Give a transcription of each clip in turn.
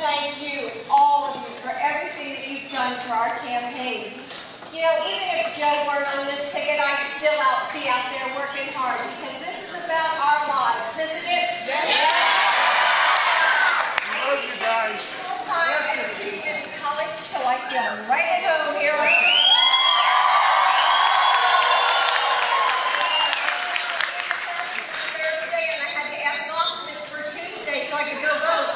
thank you, all of you, for everything that you've done for our campaign. You know, even if Joe weren't on this ticket, I'd still be out there working hard, because this is about our lives, isn't it? Yeah. I love you guys. Full time at a community college, so I feel right at home here. Thursday, and I had to ask off for Tuesday so I could go vote.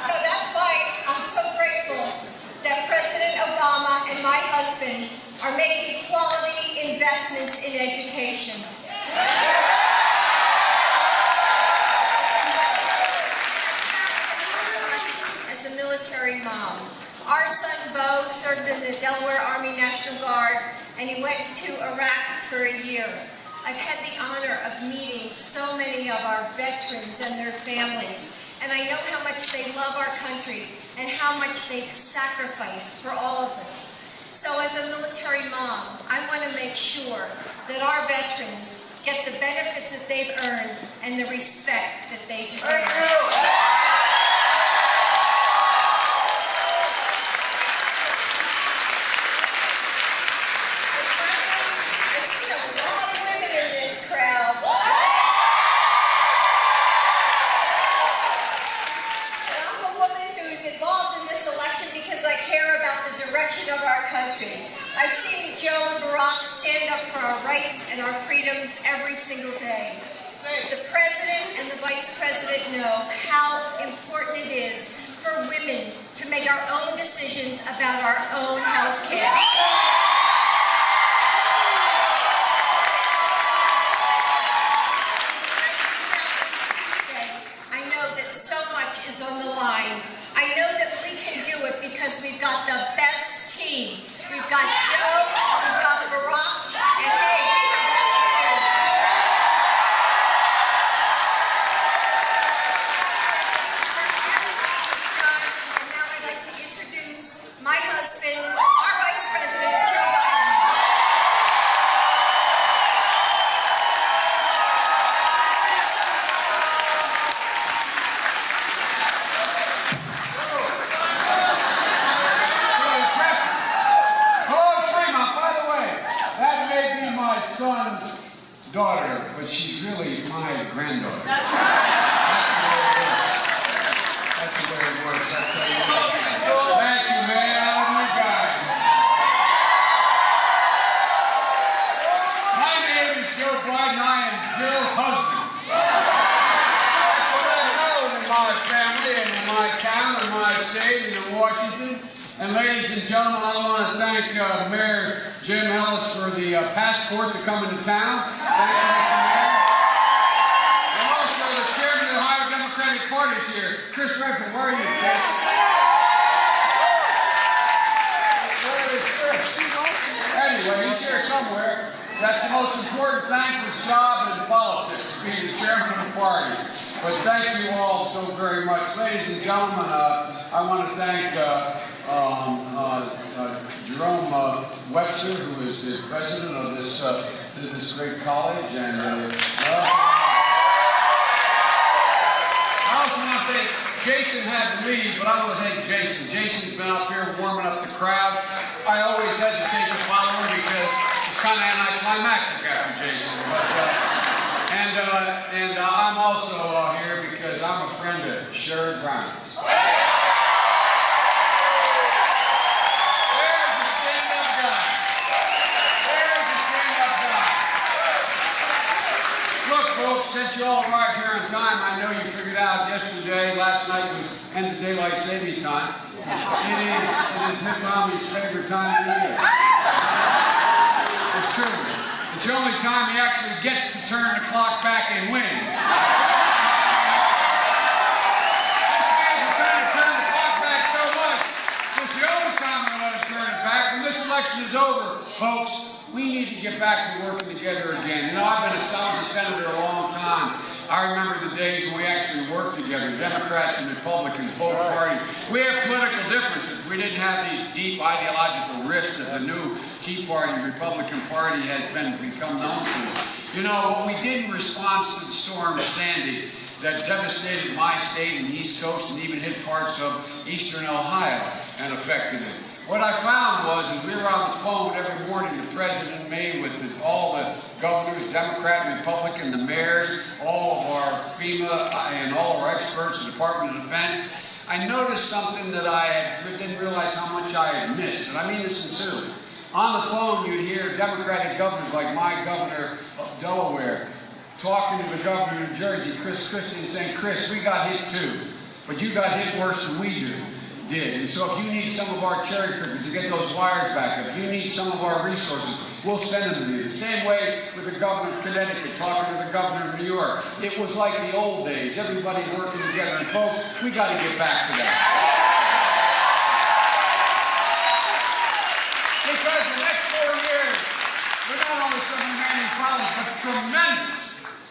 So that's why I'm so grateful that President Obama and my husband are making quality investments in education. As a military mom, our son Bo served in the Delaware Army National Guard, and he went to Iraq for a year. I've had the honor of meeting so many of our veterans and their families, and I know how much they love our country and how much they've sacrificed for all of us. So as a military mom, I want to make sure that our veterans get the benefits that they've earned and the respect that they deserve. I see a lot of women in this crowd. Involved in this election because I care about the direction of our country. I've seen Joe and Barack stand up for our rights and our freedoms every single day. The President and the Vice President know how important it is for women to make our own decisions about our own health care. I know that so much is on the line. I know that we can do it because we've got the best team. We've got Joe, we've got Barack, and hey, we have you. And now I'd like to introduce my husband, our Vice President, Joe Biden. Son's daughter, but she's really my granddaughter. That's the way it works. I'll tell you what. Thank you, man. I love you guys. My name is Joe Biden. I am Jill's husband. That's what I've known in my family and in my town and my state and in Washington. And ladies and gentlemen, I want to thank Mayor Jim Ellis for the passport to come into town. Thank you, Mr. Mayor. And also the chairman of the Ohio Democratic Party is here. Chris Redford, where are you, Chris? Where is Chris? Anyway, he's here somewhere. That's the most important, thankless job in politics, being the chairman of the party. But thank you all so very much. Ladies and gentlemen, I want to thank Jerome Webster, who is the president of this great college, and I also want to thank Jason. Had to leave, but I want to thank Jason. Jason's been up here warming up the crowd. I always hesitate to follow him because it's kind of anticlimactic after Jason. But and I'm also here because I'm a friend of Sherrod Brown's. Since you all arrived here on time, I know you figured out yesterday, last night was end of daylight savings time. It is Mitt Romney's favorite time of the year. It's true. It's the only time he actually gets to turn the clock back and win. This man's trying to turn the clock back so much. It's the only time we're going to turn it back. When this election is over, folks, we need to get back to working together again. You know, I've been a senator a long time. I remember the days when we actually worked together, Democrats and Republicans, both parties. We have political differences. We didn't have these deep ideological rifts that the new Tea Party, Republican Party has become known for. You know, what we did in response to the storm Sandy that devastated my state and the East Coast and even hit parts of eastern Ohio and affected it. What I found was, and we were on the phone every morning, the President and me, with all the governors, Democrat and Republican, the mayors, all of our FEMA and all of our experts, the Department of Defense. I noticed something that I didn't realize how much I had missed, and I mean this sincerely. On the phone, you'd hear Democratic governors like my governor of Delaware talking to the governor of New Jersey, Chris Christie, and saying, Chris, we got hit too, but you got hit worse than we did. And so if you need some of our cherry pickers to get those wires back, if you need some of our resources, we'll send them to you. The same way with the governor of Connecticut talking to the governor of New York. It was like the old days, everybody working together. And folks, we got to get back to that. Because the next 4 years, we're not only some remaining problems, but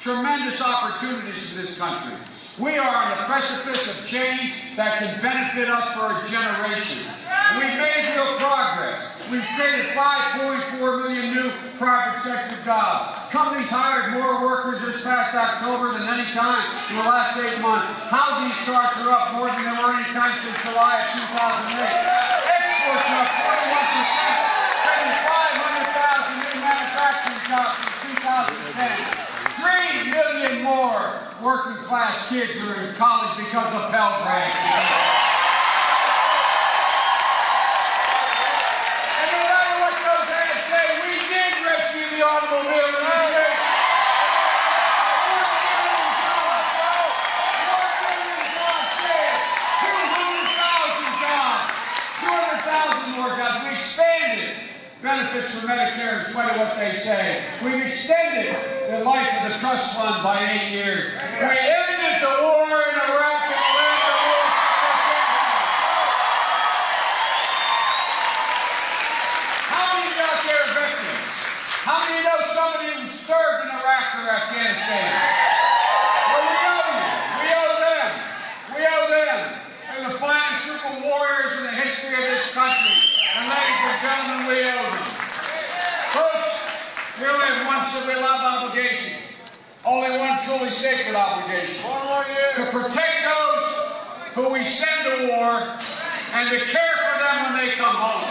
tremendous opportunities in this country. We are on the precipice of change that can benefit us for a generation. We've made real progress. We've created 5.4 million new private sector jobs. Companies hired more workers this past October than any time in the last 8 months. Housing starts are up more than they were any time since July of 2008. Exports are up 41%, creating 500,000 new manufacturing jobs since 2010. 3 million more working class kids are in college because of Pell Grants. And no matter what those ads say, we did rescue the automobile industry. 4 million jobs saved. 200,000 more jobs. We expanded benefits for Medicare in spite of what they say. We've extended the life of the trust fund by 8 years. We ended the war in Iraq and we ended the war in Afghanistan. How many out there are veterans? How many know somebody who served in Iraq or Afghanistan? Well, we owe them. We owe them. We owe them. They're the finest group of warriors in the history of this country. And ladies and gentlemen, we owe them. Folks, we only have one civil obligation. Only one truly sacred obligation. To protect those who we send to war and to care for them when they come home.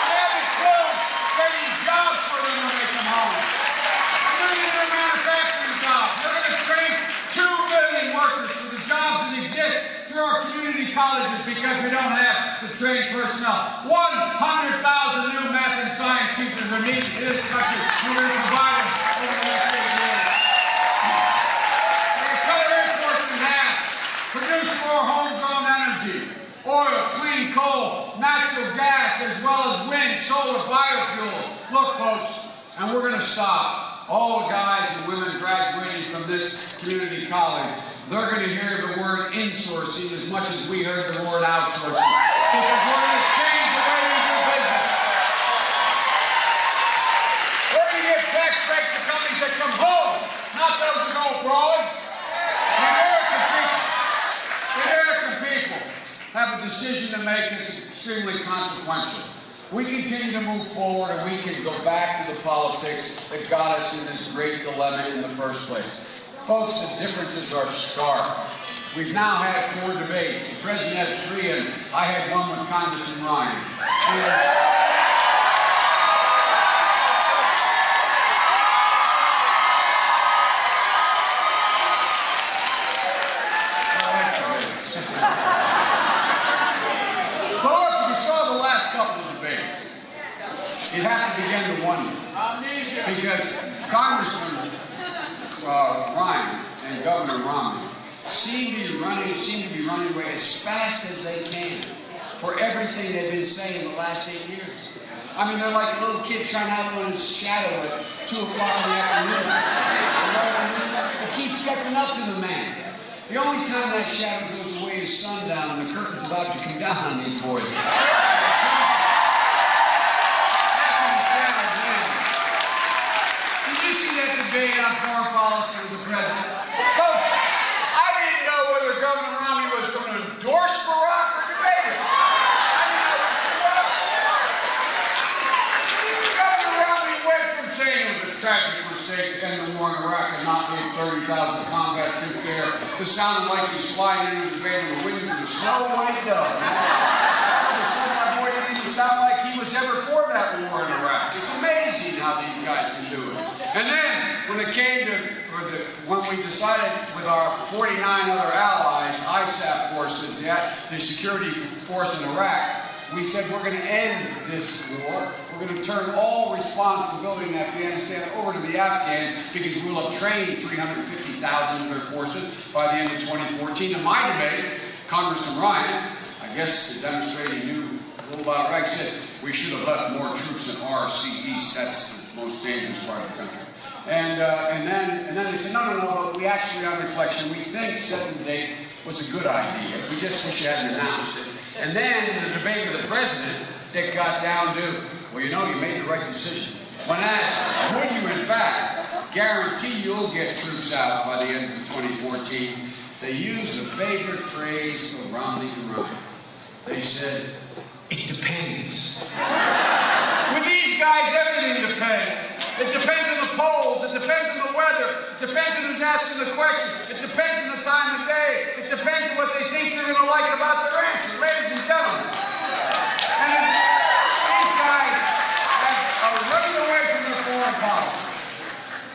We have includes creating jobs for them when they come home. We're going to do manufacturing jobs. We're going to train 2 million workers for the jobs that exist through our community colleges because we don't have the trained personnel. 100,000 new math and science teachers are needed in this country. We're going to provide them over the next 8 years. We're going to cut our imports in half, produce more homegrown energy, oil, clean coal, natural gas, as well as wind, solar, biofuels. Look, folks, and we're going to stop all the guys and women graduating from this community college. They're going to hear the word insourcing as much as we heard the word outsourcing. Because we're going to change the way we do business. We're going to give tax breaks to companies that come home, not those who go abroad. The American people have a decision to make that's extremely consequential. We continue to move forward and we can go back to the politics that got us in this great dilemma in the first place. Folks, the differences are stark. We've now had 4 debates. The President had 3 and I had one with Congressman Ryan. Couple of debates, you'd have to begin to wonder, because Congressman Ryan and Governor Romney seem to be running away as fast as they can for everything they've been saying the last 8 years. I mean, they're like a little kid trying to have one in his shadow at 2 o'clock in the afternoon. It keeps catching up to the man. The only time that shadow goes away is sundown and the curtain's about to come down on these boys. Did you see that debate on foreign policy with the President? Folks, I didn't know whether Governor Romney was going to endorse Barack or debate him. I didn't know which it was. Governor Romney went from saying it was a tragic mistake to end the war in Iraq and not leave 30,000 combat troops there to sound like he's flying into the bay with the wings of the snow when he does. My boy didn't even sound like he was ever for that war in Iraq. It's amazing how these guys can do it. And then, when it came to, when we decided with our 49 other allies, ISAF forces, the security force in Iraq, we said we're going to end this war. We're going to turn all responsibility in Afghanistan over to the Afghans because we will have trained 350,000 of their forces by the end of 2014. In my debate, Congressman Ryan, I guess to demonstrate he knew a little about Iraq, said we should have left more troops in RC East. That's the most dangerous part of the country. And then they said, no, but we actually, on reflection, we think setting the date was a good idea. We just wish you hadn't announced it. And then in the debate with the president, it got down to, well, you know, you made the right decision. When asked, would you in fact guarantee you'll get troops out by the end of 2014, they used a favorite phrase of Romney and Ryan. They said, it depends. With these guys, everything depends. It depends on the polls. It depends on the weather. It depends on who's asking the question. It depends on the time of day. It depends on what they think you're going to like about their answer, ladies and gentlemen. And these guys are running away from their foreign policy.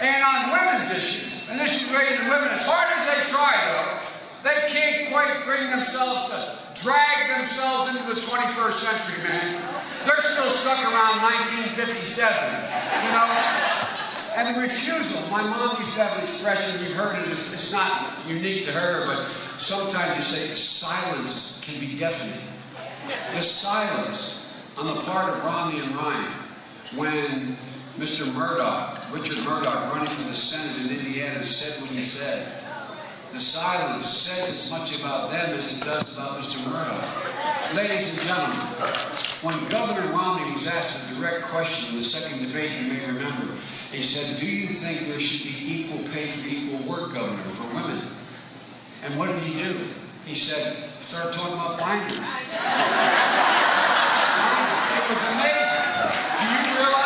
And on women's issues, and issues related to women, as hard as they try, though, they can't quite bring themselves to drag themselves into the 21st century, man. They're still stuck around 1957, you know? And the refusal. My mom used to have an expression, you've heard it, it's not unique to her, but sometimes you say silence can be deafening. The silence on the part of Romney and Ryan when Mr. Murdoch, Richard Murdoch, running for the Senate in Indiana, said what he said. The silence says as much about them as it does about Mr. Murdoch. Ladies and gentlemen, when Governor Romney was asked a direct question in the second debate, you may remember, he said, do you think there should be equal pay for equal work, Governor, for women? And what did he do? He said, start talking about binary. It was amazing. Do you realize